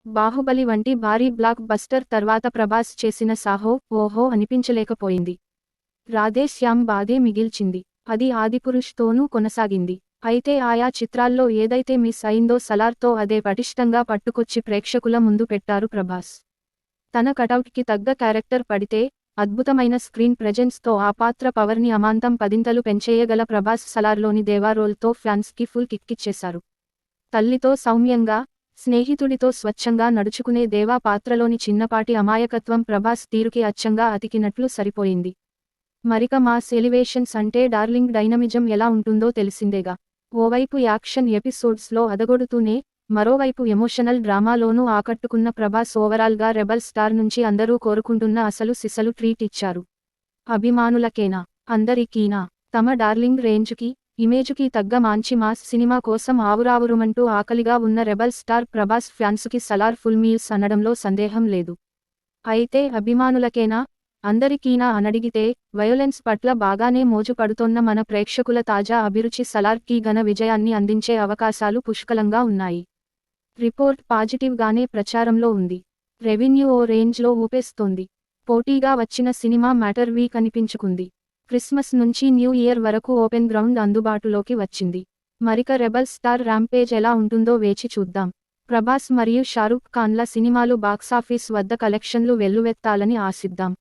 బాహుబలి వంటి భారీ block buster తర్వాత ప్రభాస్ చేసిన సాహో ఓహో అనిపించలేకపోయింది. రాధే శ్యామ్ బాధే మిగిల్చింది. అది ఆదిపురుష్తోనూ కొనసాగింది. అయితే ఆయా చిత్రాల్లో ఏదైతే మిస్ అయిందో సలార్తో అదే పటిష్టంగా పట్టుకొచ్చి ప్రేక్షకుల ముందు పెట్టారు ప్రభాస్. తన కటౌట్కి తగ్గ క్యారెక్టర్ పడితే అద్భుతమైన స్క్రీన్ ప్రెజెన్స్తో ఆ పాత్ర పవర్ని అమాంతం పదింతలు పెంచేయగల ప్రభాస్ సలార్లోని దేవా రోల్తో ఫ్యాన్స్కి ఫుల్ కిక్కిచ్చేశారు. తల్లితో సౌమ్యంగా, స్నేహితుడితో స్వచ్ఛంగా నడుచుకునే దేవా పాత్రలోని చిన్నపాటి అమాయకత్వం ప్రభాస్ తీరుకి అచ్చంగా అతికినట్లు సరిపోయింది. మరిక మాస్ ఎలివేషన్స్ అంటే డార్లింగ్ డైనమిజం ఎలా ఉంటుందో తెలిసిందేగా. ఓవైపు యాక్షన్ ఎపిసోడ్స్లో అదగొడుతూనే, మరోవైపు ఎమోషనల్ డ్రామాలోనూ ఆకట్టుకున్న ప్రభాస్ ఓవరాల్గా రెబల్ స్టార్ నుంచి అందరూ కోరుకుంటున్న అసలు సిసలు ట్రీట్ ఇచ్చారు. అభిమానులకేనా, అందరికీనా? తమ డార్లింగ్ రేంజ్కి, ఇమేజ్కి తగ్గ మంచి మాస్ సినిమా కోసం ఆవురావురుమంటూ ఆకలిగా ఉన్న రెబల్ స్టార్ ప్రభాస్ ఫ్యాన్సుకి సలార్ ఫుల్ మీల్స్ అనడంలో సందేహం లేదు. అయితే అభిమానులకేనా, అందరికీనా అనడిగితే, వయోలెన్స్ పట్ల బాగానే మోజు పడుతోన్న మన ప్రేక్షకుల తాజా అభిరుచి సలార్కి ఘన విజయాన్ని అందించే అవకాశాలు పుష్కలంగా ఉన్నాయి. రిపోర్ట్ పాజిటివ్ గానే ప్రచారంలో ఉంది. రెవెన్యూ ఓ రేంజ్లో ఊపేస్తోంది. పోటీగా వచ్చిన సినిమా మ్యాటర్ వీక్ అనిపించుకుంది. క్రిస్మస్ నుంచి న్యూ ఇయర్ వరకు ఓపెన్ గ్రౌండ్ అందుబాటులోకి వచ్చింది. మరిక రెబల్ స్టార్ ర్యాంపేజ్ ఎలా ఉంటుందో వేచి చూద్దాం. ప్రభాస్ మరియు షారూఖ్ ఖాన్ల సినిమాలు బాక్సాఫీస్ వద్ద కలెక్షన్లు వెల్లువెత్తాలని ఆశిద్దాం.